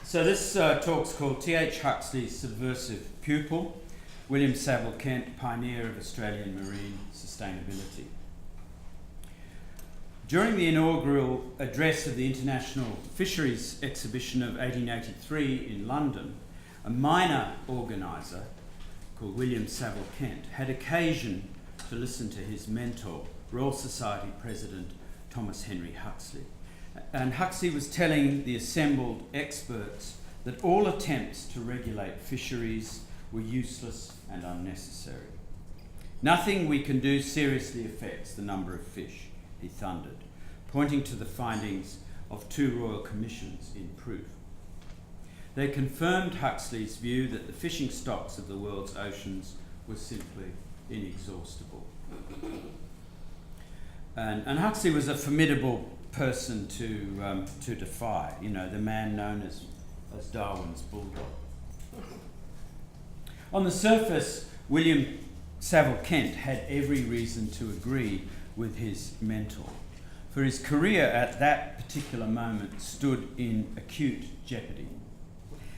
So this talk's called T.H. Huxley's Subversive Pupil, William Saville Kent, Pioneer of Australian Marine Sustainability. During the inaugural address of the International Fisheries Exhibition of 1883 in London, a minor organiser called William Saville Kent had occasion to listen to his mentor, Royal Society President Thomas Henry Huxley. And Huxley was telling the assembled experts that all attempts to regulate fisheries were useless and unnecessary. Nothing we can do seriously affects the number of fish, he thundered, pointing to the findings of 2 royal commissions in proof. They confirmed Huxley's view that the fishing stocks of the world's oceans were simply inexhaustible. And Huxley was a formidable person to defy, you know, the man known as Darwin's bulldog. On the surface, William Saville Kent had every reason to agree with his mentor, for his career at that particular moment stood in acute jeopardy,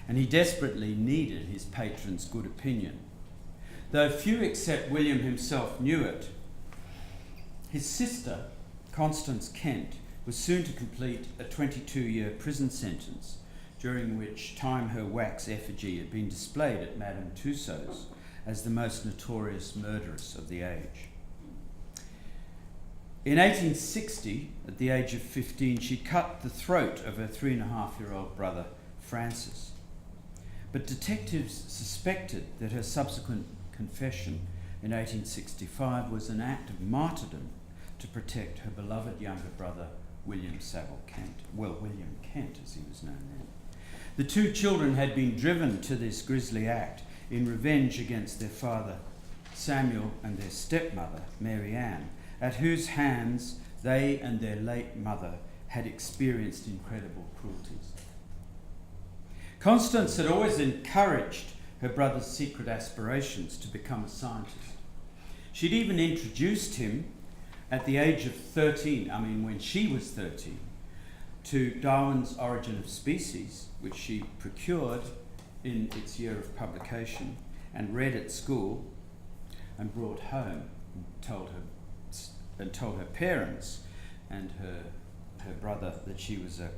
and he desperately needed his patron's good opinion. Though few except William himself knew it, his sister, Constance Kent, was soon to complete a 22-year prison sentence, during which time her wax effigy had been displayed at Madame Tussauds as the most notorious murderess of the age. In 1860, at the age of 15, she cut the throat of her 3.5-year-old brother, Francis. But detectives suspected that her subsequent confession in 1865 was an act of martyrdom to protect her beloved younger brother, William Saville Kent. Well, William Kent, as he was known then. The 2 children had been driven to this grisly act in revenge against their father, Samuel, and their stepmother, Mary Ann, at whose hands they and their late mother had experienced incredible cruelties. Constance had always encouraged her brother's secret aspirations to become a scientist. She'd even introduced him at the age of 13, when she was 13, to Darwin's Origin of Species, which she procured in its year of publication and read at school and brought home and told her parents and her brother that she was a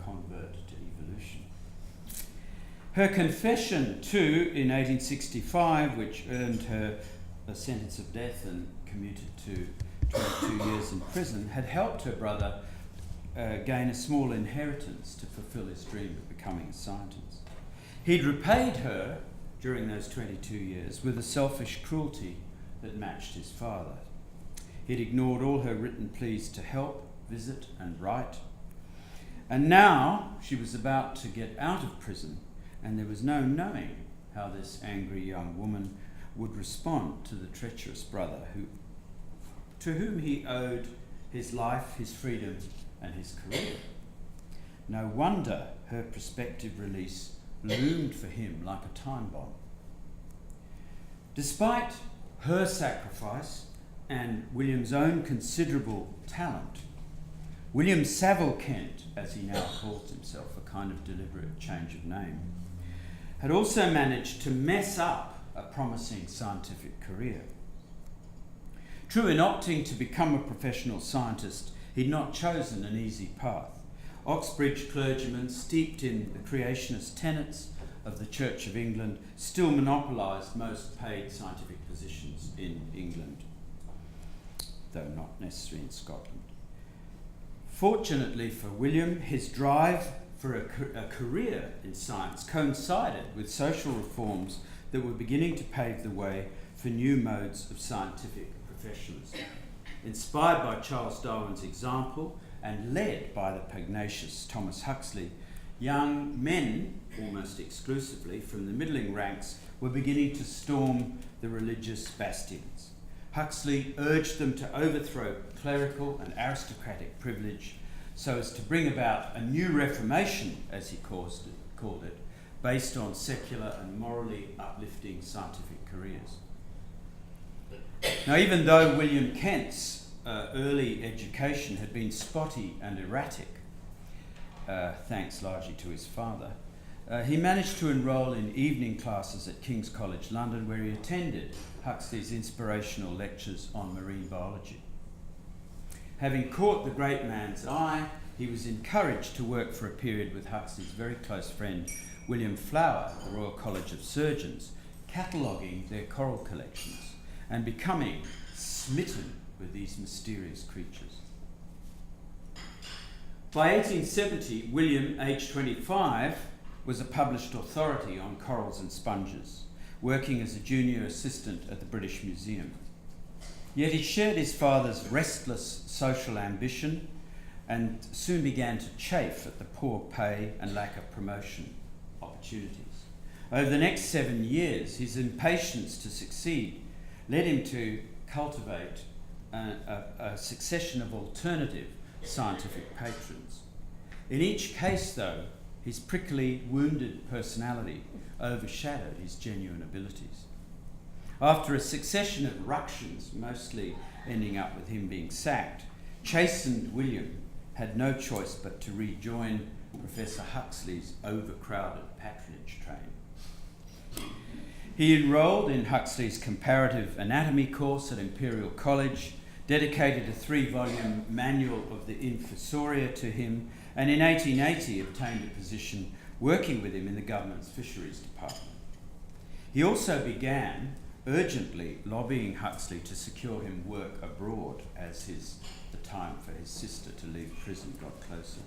convert to evolution. Her confession, too, in 1865, which earned her a sentence of death and commuted to 22 years in prison, had helped her brother gain a small inheritance to fulfill his dream of becoming a scientist. He'd repaid her during those 22 years with a selfish cruelty that matched his father. He'd ignored all her written pleas to help, visit, and write. And now she was about to get out of prison, and there was no knowing how this angry young woman would respond to the treacherous brother to whom he owed his life, his freedom, and his career. No wonder her prospective release loomed for him like a time bomb. Despite her sacrifice and William's own considerable talent, William Saville Kent, as he now calls himself, a kind of deliberate change of name, had also managed to mess up a promising scientific career. True, in opting to become a professional scientist, he'd not chosen an easy path. Oxbridge clergymen, steeped in the creationist tenets of the Church of England, still monopolised most paid scientific positions in England, though not necessarily in Scotland. Fortunately for William, his drive for a career in science coincided with social reforms that were beginning to pave the way for new modes of scientific professionalism. Inspired by Charles Darwin's example and led by the pugnacious Thomas Huxley, young men, almost exclusively from the middling ranks, were beginning to storm the religious bastions. Huxley urged them to overthrow clerical and aristocratic privilege so as to bring about a new reformation, as he called it, based on secular and morally uplifting scientific careers. Now, even though William Kent's early education had been spotty and erratic, thanks largely to his father, he managed to enrol in evening classes at King's College London, where he attended Huxley's inspirational lectures on marine biology. Having caught the great man's eye, he was encouraged to work for a period with Huxley's very close friend William Flower at the Royal College of Surgeons, cataloguing their coral collections and becoming smitten with these mysterious creatures. By 1870, William, aged 25, was a published authority on corals and sponges, working as a junior assistant at the British Museum. Yet he shared his father's restless social ambition and soon began to chafe at the poor pay and lack of promotion opportunities. Over the next 7 years, his impatience to succeed led him to cultivate a succession of alternative scientific patrons. In each case, though, his prickly, wounded personality overshadowed his genuine abilities. After a succession of ructions, mostly ending up with him being sacked, chastened William had no choice but to rejoin Professor Huxley's overcrowded patronage train. He enrolled in Huxley's comparative anatomy course at Imperial College, dedicated a 3-volume manual of the Infusoria to him, and in 1880 obtained a position working with him in the government's fisheries department. He also began urgently lobbying Huxley to secure him work abroad as the time for his sister to leave prison got closer.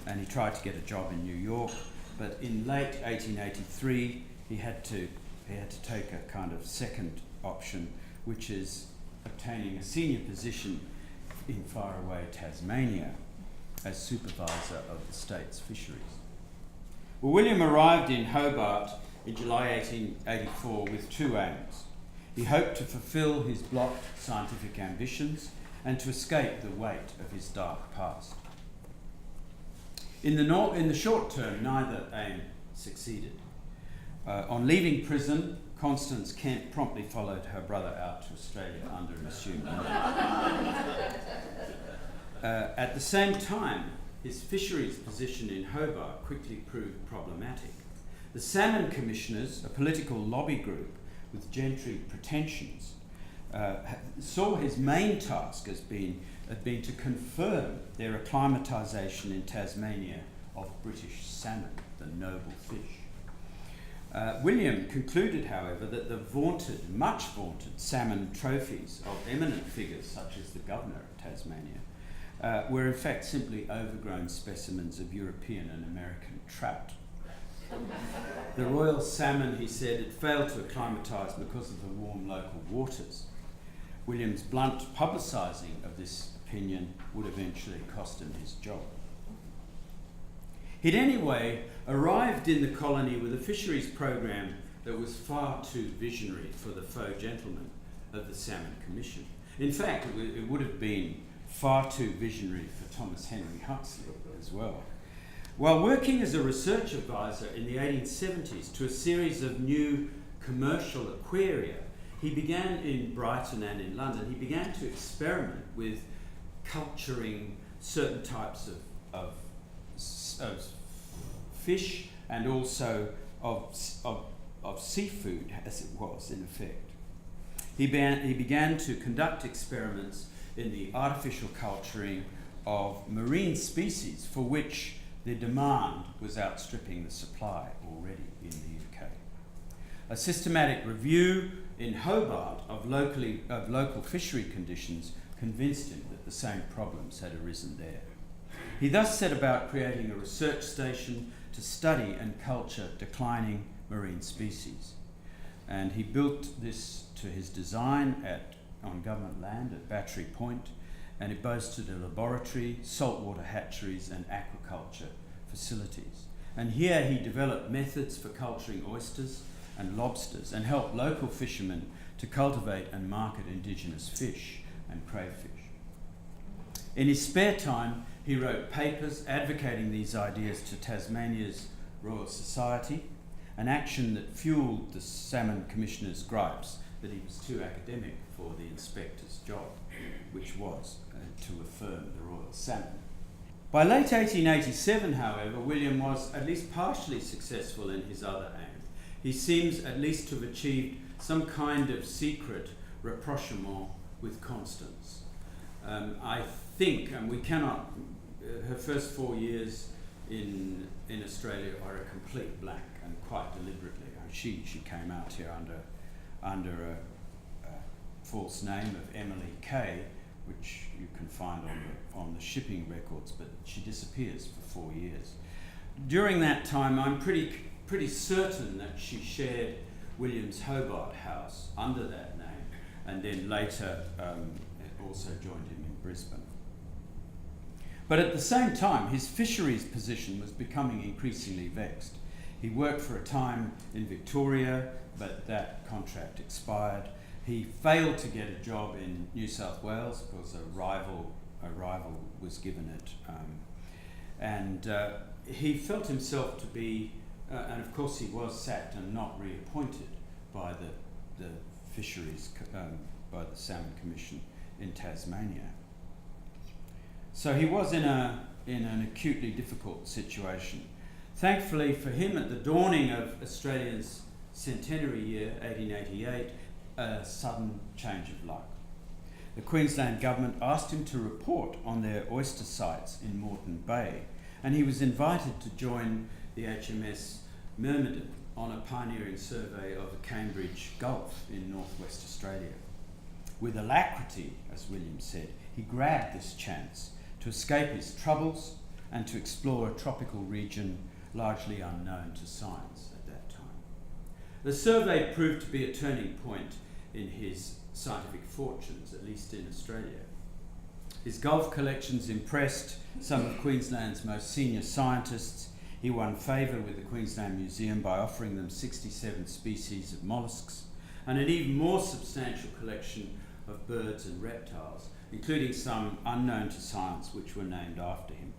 And he tried to get a job in New York, but in late 1883 he had to take a kind of second option, which is obtaining a senior position in faraway Tasmania as supervisor of the state's fisheries. Well, William arrived in Hobart in July 1884 with 2 aims. He hoped to fulfil his blocked scientific ambitions and to escape the weight of his dark past. In the short term, neither aim succeeded. On leaving prison, Constance Kent promptly followed her brother out to Australia under an assumed name. At the same time, his fisheries position in Hobart quickly proved problematic. The Salmon Commissioners, a political lobby group with gentry pretensions, saw his main task as being to confirm their acclimatisation in Tasmania of British salmon, the noble fish. William concluded, however, that the much vaunted salmon trophies of eminent figures such as the Governor of Tasmania were in fact simply overgrown specimens of European and American trout. The royal salmon, he said, had failed to acclimatise because of the warm local waters. William's blunt publicising of this opinion would eventually cost him his job. He'd anyway arrived in the colony with a fisheries program that was far too visionary for the faux gentlemen of the Salmon Commission. In fact, it would have been far too visionary for Thomas Henry Huxley as well. While working as a research advisor in the 1870s to a series of new commercial aquaria, he began in Brighton and in London, he began to experiment with culturing certain types of fish and also of seafood, as it was in effect. He began to conduct experiments in the artificial culturing of marine species for which the demand was outstripping the supply already in the UK. A systematic review in Hobart of local fishery conditions convinced him that the same problems had arisen there. He thus set about creating a research station to study and culture declining marine species. And he built this to his design on government land at Battery Point, and it boasted a laboratory, saltwater hatcheries and aquaculture facilities. And here he developed methods for culturing oysters and lobsters and helped local fishermen to cultivate and market indigenous fish and crayfish. In his spare time, he wrote papers advocating these ideas to Tasmania's Royal Society, an action that fueled the Salmon Commissioner's gripes that he was too academic for the inspector's job, which was to affirm the royal salmon. By late 1887, however, William was at least partially successful in his other aim. He seems at least to have achieved some kind of secret rapprochement with Constance. I think, and we cannot, her first 4 years in Australia are a complete blank, and quite deliberately. She came out here under a false name of Emily Kay, which you can find on the shipping records, but she disappears for 4 years. During that time, I'm pretty certain that she shared William's Hobart house under that name, and then later also joined him in Brisbane. But at the same time, his fisheries position was becoming increasingly vexed. He worked for a time in Victoria, but that contract expired. He failed to get a job in New South Wales because a rival was given it. And he felt himself to be, and of course he was sacked and not reappointed by the fisheries, by the Salmon Commission in Tasmania. So he was in an acutely difficult situation. Thankfully for him, at the dawning of Australia's centenary year, 1888, a sudden change of luck. The Queensland government asked him to report on their oyster sites in Moreton Bay, and he was invited to join the HMS Myrmidon on a pioneering survey of the Cambridge Gulf in northwest Australia. With alacrity, as William said, he grabbed this chance to escape his troubles and to explore a tropical region largely unknown to science at that time. The survey proved to be a turning point in his scientific fortunes, at least in Australia. His Gulf collections impressed some of Queensland's most senior scientists. He won favour with the Queensland Museum by offering them 67 species of molluscs and an even more substantial collection of birds and reptiles, including some unknown to science which were named after him.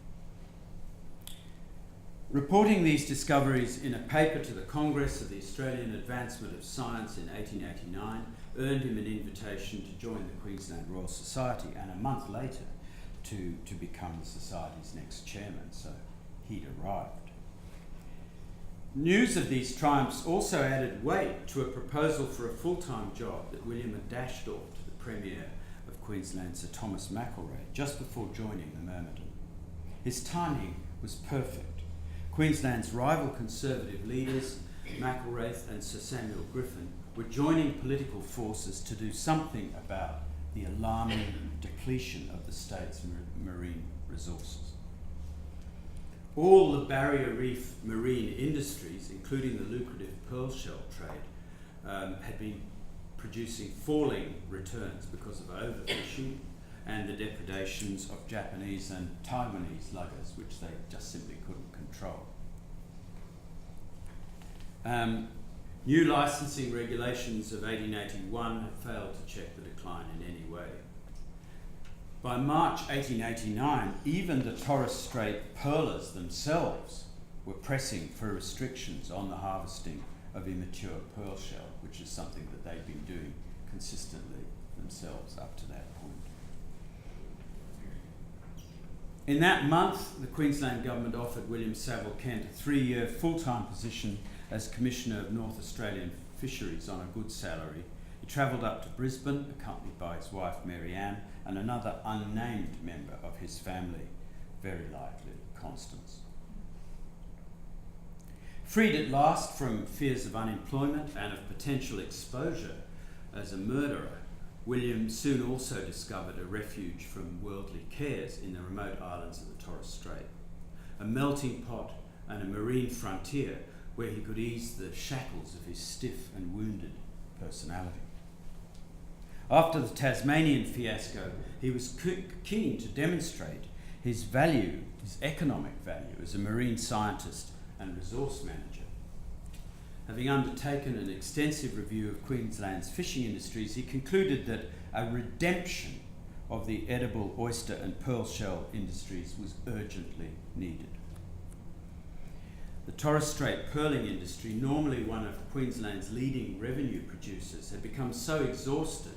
Reporting these discoveries in a paper to the Congress of the Australian Advancement of Science in 1889 earned him an invitation to join the Queensland Royal Society, and a month later to become the Society's next chairman, so he'd arrived. News of these triumphs also added weight to a proposal for a full-time job that William had dashed off to the Premier of Queensland, Sir Thomas McIlwraith, just before joining the Myrmidon. His timing was perfect. Queensland's rival Conservative leaders, McIlwraith and Sir Samuel Griffin, were joining political forces to do something about the alarming depletion of the state's marine resources. All the barrier reef marine industries, including the lucrative pearl shell trade, had been producing falling returns because of overfishing and the depredations of Japanese and Taiwanese luggers, which they just simply couldn't control. New licensing regulations of 1881 had failed to check the decline in any way. By March 1889, even the Torres Strait pearlers themselves were pressing for restrictions on the harvesting of immature pearl shell, which is something that they'd been doing consistently themselves up to that point. In that month, the Queensland government offered William Saville Kent a 3-year full-time position as Commissioner of North Australian Fisheries on a good salary. He travelled up to Brisbane, accompanied by his wife Mary Ann and another unnamed member of his family, very likely Constance. Freed at last from fears of unemployment and of potential exposure as a murderer, William soon also discovered a refuge from worldly cares in the remote islands of the Torres Strait, a melting pot and a marine frontier where he could ease the shackles of his stiff and wounded personality. After the Tasmanian fiasco, he was keen to demonstrate his value, his economic value as a marine scientist and resource manager. Having undertaken an extensive review of Queensland's fishing industries, he concluded that a redemption of the edible oyster and pearl shell industries was urgently needed. The Torres Strait pearling industry, normally one of Queensland's leading revenue producers, had become so exhausted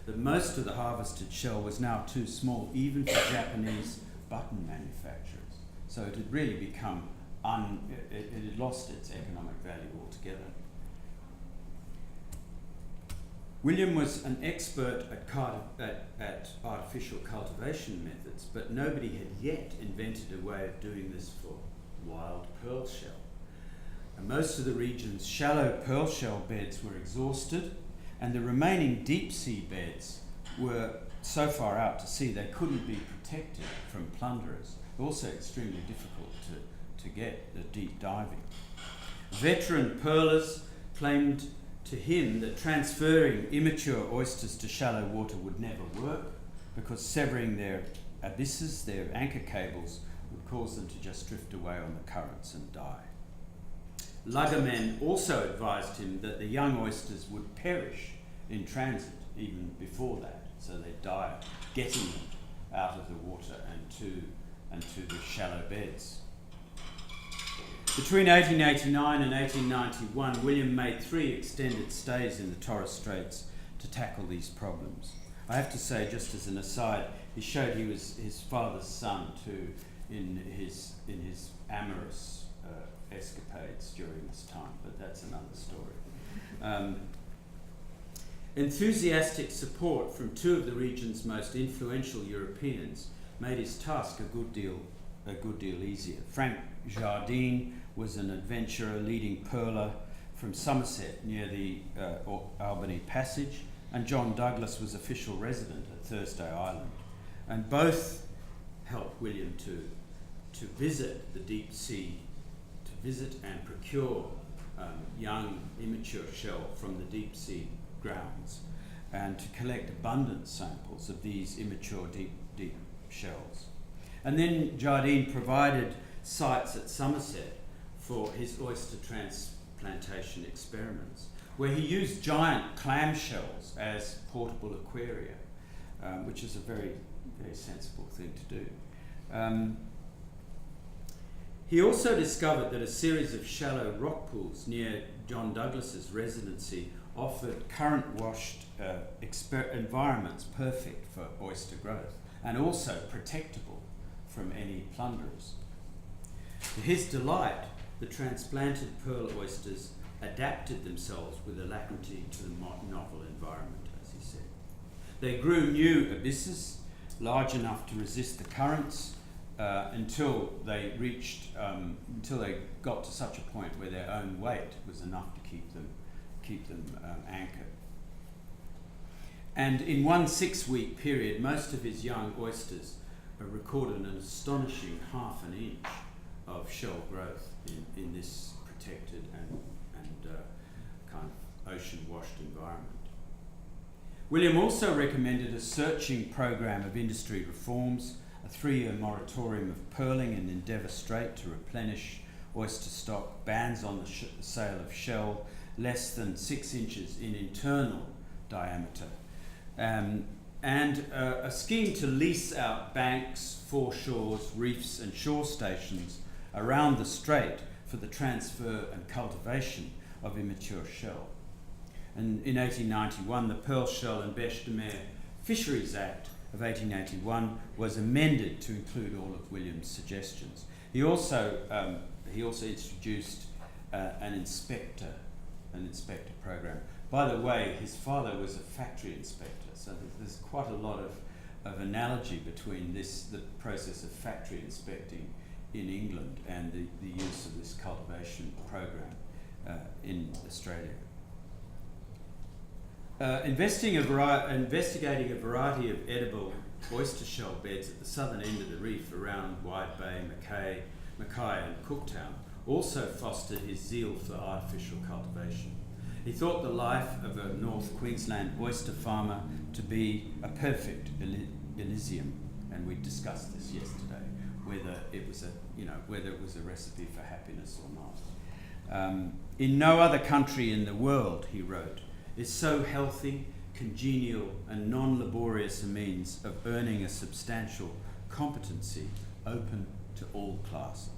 that most of the harvested shell was now too small even for Japanese button manufacturers. So it had really become, it had lost its economic value altogether. William was an expert at artificial cultivation methods, but nobody had yet invented a way of doing this for wild pearl shell. And most of the region's shallow pearl shell beds were exhausted, and the remaining deep sea beds were so far out to sea they couldn't be protected from plunderers. Also extremely difficult to get the deep diving. Veteran pearlers claimed to him that transferring immature oysters to shallow water would never work because severing their abysses, their anchor cables, would cause them to just drift away on the currents and die. Luggermen also advised him that the young oysters would perish in transit even before that, so they'd die getting them out of the water and to the shallow beds. Between 1889 and 1891, William made 3 extended stays in the Torres Straits to tackle these problems. I have to say, just as an aside, he showed he was his father's son too in his amorous escapades during this time, but that's another story. Enthusiastic support from 2 of the region's most influential Europeans made his task a good deal easier. Frank Jardine was an adventurer leading pearler from Somerset near the Albany Passage, and John Douglas was official resident at Thursday Island. And both helped William to visit the deep sea, to visit and procure young immature shell from the deep sea grounds, and to collect abundant samples of these immature deep shells. And then Jardine provided sites at Somerset for his oyster transplantation experiments, where he used giant clam shells as portable aquaria, which is a very, very sensible thing to do. He also discovered that a series of shallow rock pools near John Douglas's residency offered current-washed environments perfect for oyster growth, and also protectable from any plunderers. To his delight, the transplanted pearl oysters adapted themselves with alacrity to the novel environment, as he said. They grew new abysses large enough to resist the currents until they got to such a point where their own weight was enough to keep them anchored. And in one 6-week period, most of his young oysters recorded an astonishing ½ an inch of shell growth in this protected and kind of ocean-washed environment. William also recommended a searching program of industry reforms, a 3-year moratorium of pearling in Endeavour Strait to replenish oyster stock, bans on the sale of shell less than 6 inches in internal diameter, and a scheme to lease out banks, foreshores, reefs and shore stations around the strait for the transfer and cultivation of immature shell. And in 1891, the Pearl Shell and Bêche de Mer Fisheries Act of 1881 was amended to include all of William's suggestions. He also introduced an inspector program. By the way, his father was a factory inspector, so there's quite a lot of analogy between the process of factory inspecting in England and the use of this cultivation program in Australia. Investigating a variety of edible oyster shell beds at the southern end of the reef around Wide Bay, Mackay and Cooktown also fostered his zeal for artificial cultivation. He thought the life of a North Queensland oyster farmer to be a perfect Elysium, and we discussed this yesterday, whether it was a recipe for happiness or not. In no other country in the world, he wrote, is so healthy, congenial and non-laborious a means of earning a substantial competency open to all classes.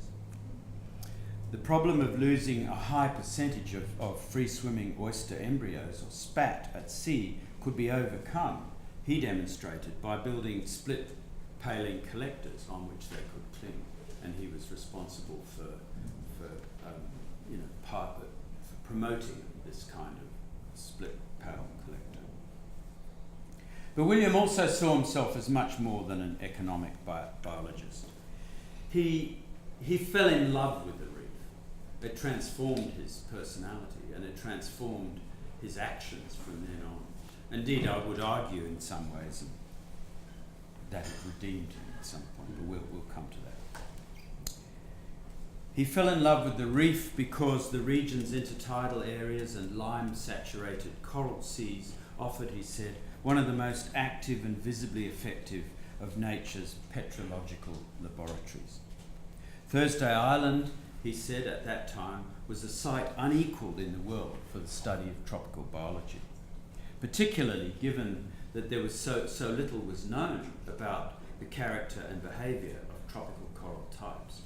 The problem of losing a high percentage of free-swimming oyster embryos, or spat, at sea could be overcome, he demonstrated, by building split paling collectors on which they could cling, and he was responsible for promoting this kind of split pale collector. But William also saw himself as much more than an economic biologist. He fell in love with the reef. It transformed his personality, and it transformed his actions from then on. Indeed, I would argue in some ways that it redeemed him at some point, but we'll come to that. He fell in love with the reef because the region's intertidal areas and lime-saturated coral seas offered, he said, one of the most active and visibly effective of nature's petrological laboratories. Thursday Island, he said at that time, was a site unequalled in the world for the study of tropical biology, particularly given that there was so little was known about the character and behaviour of tropical coral types.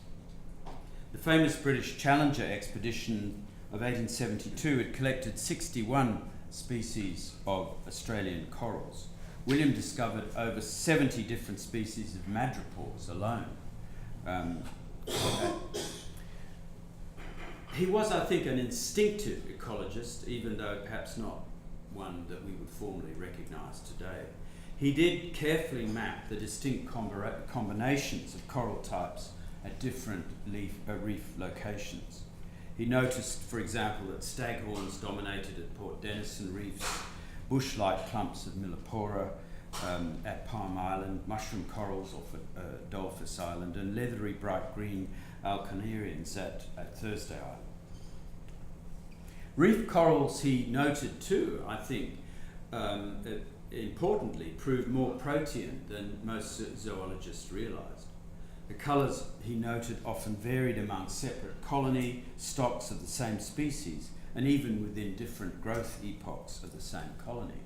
The famous British Challenger expedition of 1872 had collected 61 species of Australian corals. William discovered over 70 different species of madrepores alone. He was, I think, an instinctive ecologist, even though perhaps not one that we would formally recognise today. He did carefully map the distinct combinations of coral types at different reef locations. He noticed, for example, that staghorns dominated at Port Denison reefs, bush-like clumps of Millipora at Palm Island, mushroom corals off at Dolphus Island, and leathery bright green alconarians at Thursday Island. Reef corals, he noted too, I think, importantly, proved more protean than most zoologists realised. The colours, he noted, often varied among separate colony stocks of the same species, and even within different growth epochs of the same colony.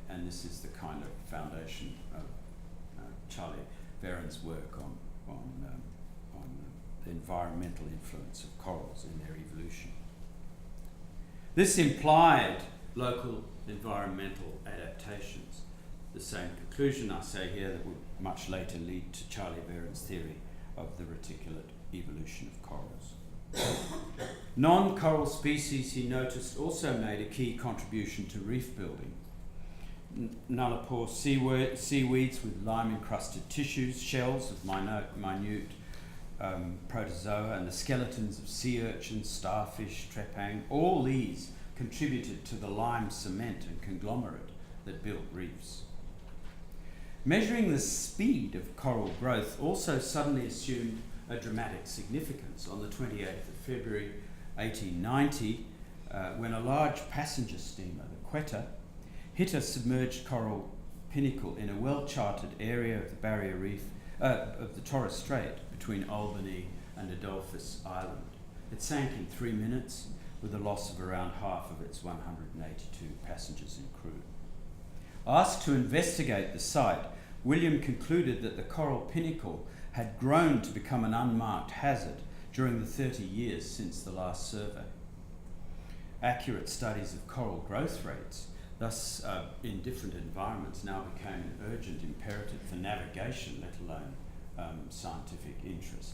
And this is the kind of foundation of Charlie Veron's work on the environmental influence of corals in their evolution. This implied local environmental adaptations. The same conclusion, I say here, that would much later lead to Charlie Veron's theory of the reticulate evolution of corals. Non-coral species, he noticed, also made a key contribution to reef building. Nullipore seaweeds with lime-encrusted tissues, shells of minute protozoa, and the skeletons of sea urchins, starfish, trepang, all these contributed to the lime cement and conglomerate that built reefs. Measuring the speed of coral growth also suddenly assumed a dramatic significance on the 28th of February 1890, when a large passenger steamer, the Quetta, hit a submerged coral pinnacle in a well-charted area of the barrier reef of the Torres Strait between Albany and Adolphus Island. It sank in 3 minutes with a loss of around half of its 182 passengers and crew. Asked to investigate the site, William concluded that the coral pinnacle had grown to become an unmarked hazard during the 30 years since the last survey. Accurate studies of coral growth rates, thus in different environments, now became an urgent imperative for navigation, let alone scientific interest.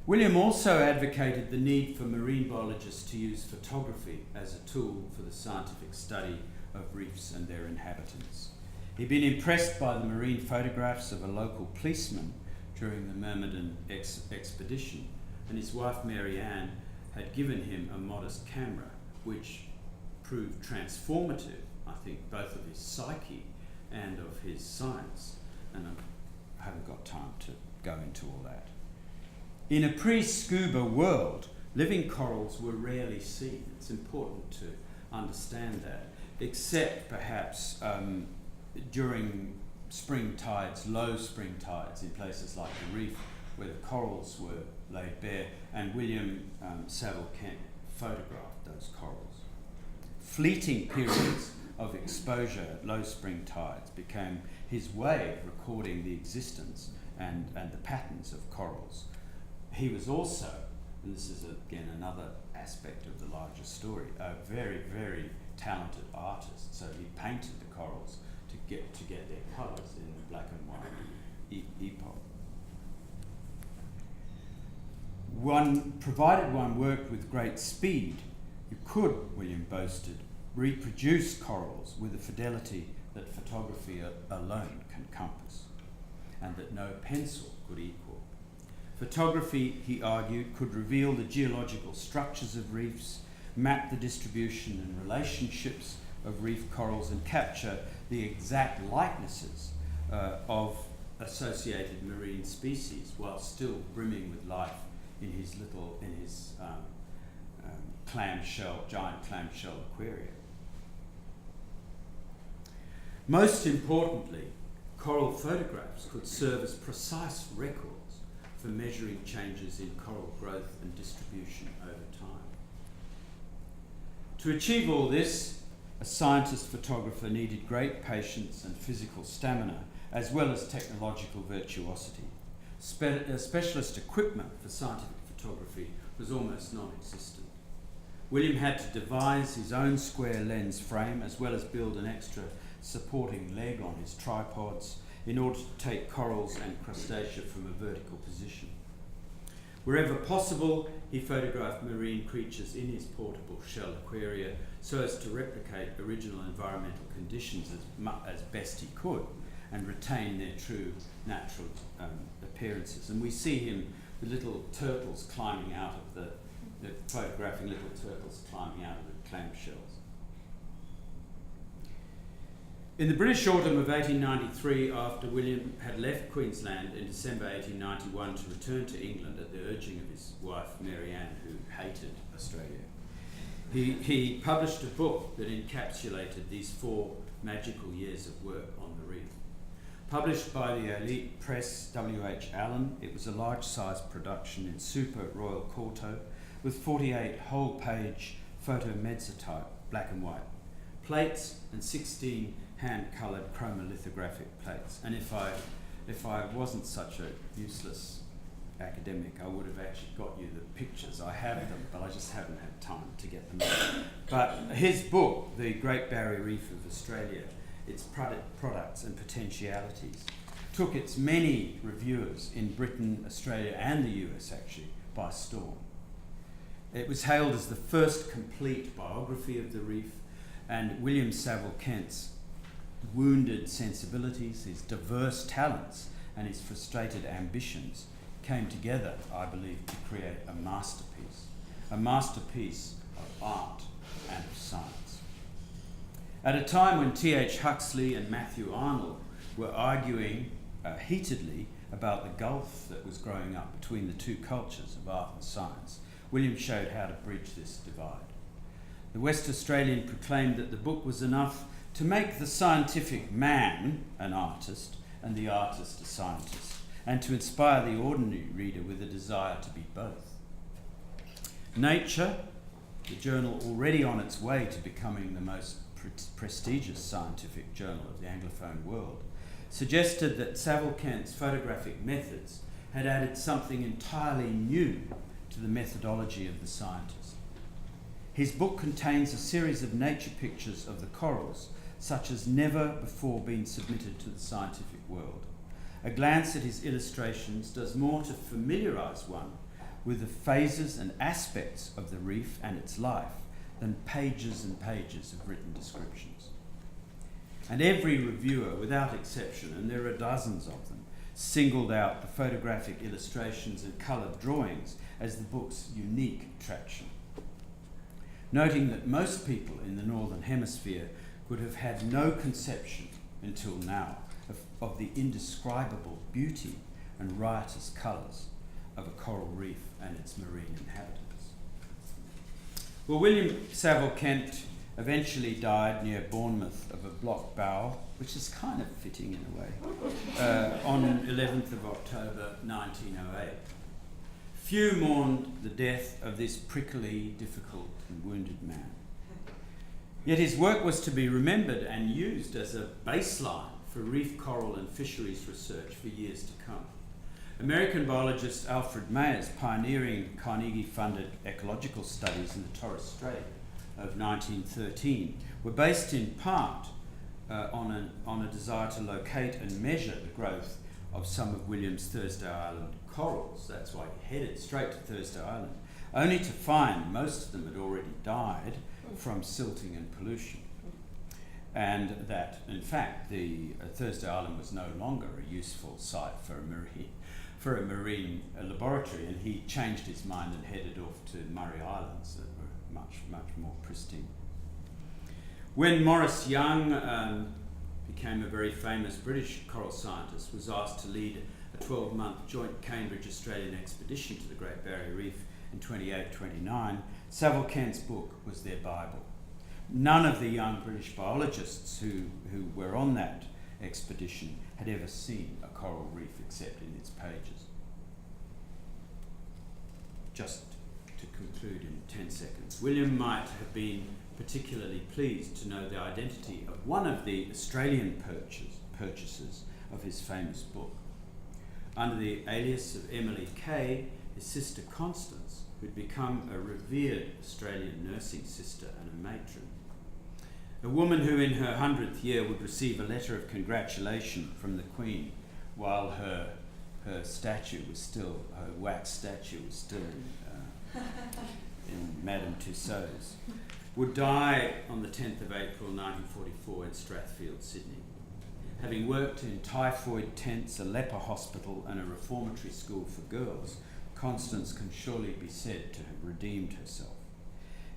William also advocated the need for marine biologists to use photography as a tool for the scientific study of reefs and their inhabitants. He'd been impressed by the marine photographs of a local policeman during the Myrmidon expedition, and his wife Mary Ann had given him a modest camera, which proved transformative, I think, both of his psyche and of his science, and I haven't got time to go into all that. In a pre-scuba world, living corals were rarely seen. It's important to understand that, except perhaps during spring tides, low spring tides in places like the reef where the corals were laid bare, and William Saville Kent photographed those corals. Fleeting periods of exposure at low spring tides became his way of recording the existence and the patterns of corals. He was also, and this is again another aspect of the larger story, a very, very talented artist. So he painted the corals to get their colours in the black and white epoch. Provided one worked with great speed, you could, William boasted, reproduce corals with a fidelity that photography alone can compass, and that no pencil could equal. Photography, he argued, could reveal the geological structures of reefs, map the distribution and relationships of reef corals, and capture the exact likenesses of associated marine species, while still brimming with life in his giant clamshell aquarium. Most importantly, coral photographs could serve as precise records for measuring changes in coral growth and distribution over time. To achieve all this, a scientist photographer needed great patience and physical stamina, as well as technological virtuosity. Specialist equipment for scientific photography was almost non-existent. William had to devise his own square lens frame, as well as build an extra supporting leg on his tripods in order to take corals and crustacea from a vertical position. Wherever possible, he photographed marine creatures in his portable shell aquaria so as to replicate original environmental conditions as best he could and retain their true natural appearances. And we see him with little turtles climbing out of photographing little turtles climbing out of the clamshells. In the British autumn of 1893, after William had left Queensland in December 1891 to return to England at the urging of his wife Mary Ann, who hated Australia, he published a book that encapsulated these 4 magical years of work on the reef. Published by the elite press W.H. Allen, it was a large-sized production in super Royal Quarto with 48 whole-page photomezzotype black and white plates and 16 hand-coloured chromolithographic plates. And if I wasn't such a useless academic, I would have actually got you the pictures. I have them, but I just haven't had time to get them out. But his book, The Great Barrier Reef of Australia, its products and potentialities, took its many reviewers in Britain, Australia, and the US actually by storm. It was hailed as the first complete biography of the reef, and William Saville Kent's wounded sensibilities, his diverse talents, and his frustrated ambitions came together, I believe, to create a masterpiece of art and of science. At a time when T.H. Huxley and Matthew Arnold were arguing heatedly about the gulf that was growing up between the two cultures of art and science, William showed how to bridge this divide. The West Australian proclaimed that the book was enough to make the scientific man an artist and the artist a scientist, and to inspire the ordinary reader with a desire to be both. Nature, the journal already on its way to becoming the most prestigious scientific journal of the Anglophone world, suggested that Saville Kent's photographic methods had added something entirely new to the methodology of the scientist. His book contains a series of nature pictures of the corals, such as never before been submitted to the scientific world. A glance at his illustrations does more to familiarise one with the phases and aspects of the reef and its life than pages and pages of written descriptions. And every reviewer, without exception, and there are dozens of them, singled out the photographic illustrations and coloured drawings as the book's unique attraction, noting that most people in the Northern Hemisphere could have had no conception until now of the indescribable beauty and riotous colours of a coral reef and its marine inhabitants. Well, William Saville Kent eventually died near Bournemouth of a blocked bowel, which is kind of fitting in a way, on 11th of October 1908. Few mourned the death of this prickly, difficult and wounded man. Yet his work was to be remembered and used as a baseline for reef coral and fisheries research for years to come. American biologist Alfred Mayer's pioneering Carnegie-funded ecological studies in the Torres Strait of 1913 were based in part on a desire to locate and measure the growth of some of William's Thursday Island corals. That's why he headed straight to Thursday Island, only to find most of them had already died from silting and pollution. And that, in fact, the Thursday Island was no longer a useful site for a marine laboratory, and he changed his mind and headed off to Murray Islands that were much more pristine. When Maurice Young became a very famous British coral scientist, was asked to lead a 12-month joint Cambridge-Australian expedition to the Great Barrier Reef in 28-29, Saville Kent's book was their Bible. None of the young British biologists who were on that expedition had ever seen a coral reef except in its pages. Just to conclude in 10 seconds, William might have been particularly pleased to know the identity of one of the Australian purchasers of his famous book. Under the alias of Emily Kay, his sister Constance, who'd become a revered Australian nursing sister and a matron. A woman who in her 100th year would receive a letter of congratulation from the Queen while her statue was still, her wax statue was still in Madame Tussauds, would die on the 10th of April 1944 in Strathfield, Sydney. Having worked in typhoid tents, a leper hospital and a reformatory school for girls, Constance can surely be said to have redeemed herself.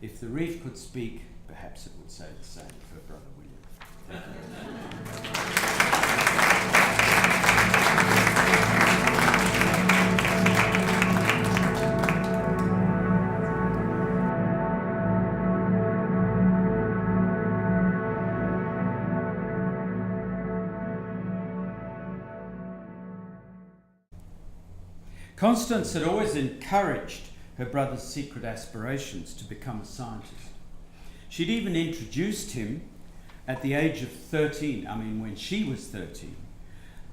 If the reef could speak, perhaps it would say the same of her brother William. Constance had always encouraged her brother's secret aspirations to become a scientist. She'd even introduced him at the age of 13, when she was 13,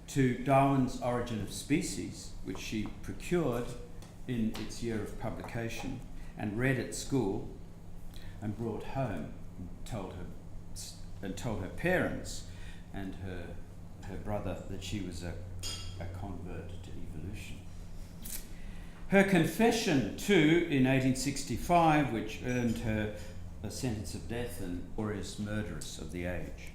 to Darwin's Origin of Species, which she procured in its year of publication and read at school and brought home and told her parents and her brother that she was a convert to evolution. Her confession, too, in 1865, which earned her a sentence of death and notorious murderess of the age.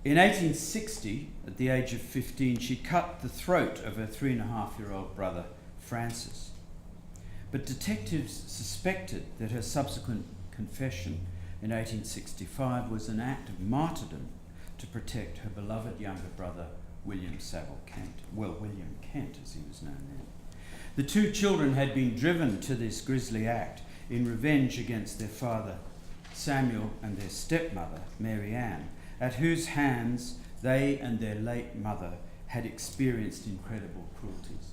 In 1860, at the age of 15, she cut the throat of her 3.5-year-old brother, Francis. But detectives suspected that her subsequent confession in 1865 was an act of martyrdom to protect her beloved younger brother, William Saville Kent. Well, William Kent, as he was known then. The two children had been driven to this grisly act in revenge against their father, Samuel, and their stepmother, Mary Ann, at whose hands they and their late mother had experienced incredible cruelties.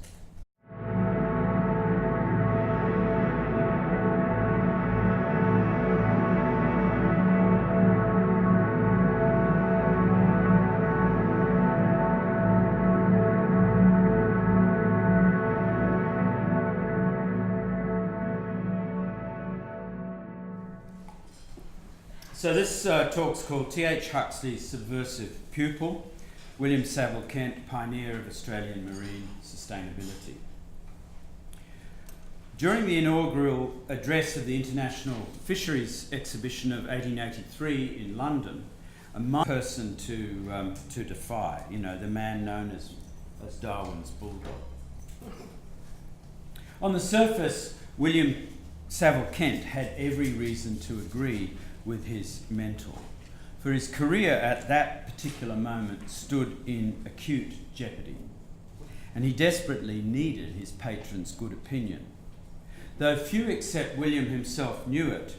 So this talk's called T.H. Huxley's Subversive Pupil, William Saville Kent, Pioneer of Australian Marine Sustainability. During the inaugural address of the International Fisheries Exhibition of 1883 in London, a person to defy, the man known as Darwin's bulldog. On the surface, William Saville Kent had every reason to agree with his mentor, for his career at that particular moment stood in acute jeopardy, and he desperately needed his patron's good opinion. Though few except William himself knew it,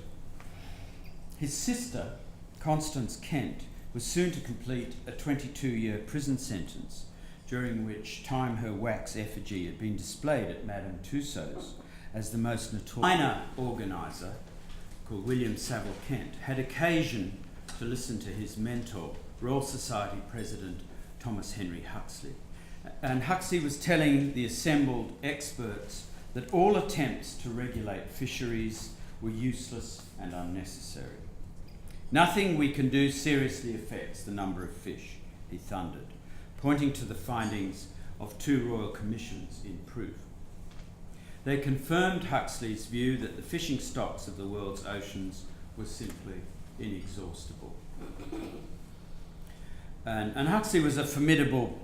his sister, Constance Kent, was soon to complete a 22-year prison sentence, during which time her wax effigy had been displayed at Madame Tussauds as the most notorious minor organiser, called William Saville Kent, had occasion to listen to his mentor, Royal Society President Thomas Henry Huxley. And Huxley was telling the assembled experts that all attempts to regulate fisheries were useless and unnecessary. Nothing we can do seriously affects the number of fish, he thundered, pointing to the findings of 2 royal commissions in proof. They confirmed Huxley's view that the fishing stocks of the world's oceans were simply inexhaustible. And Huxley was a formidable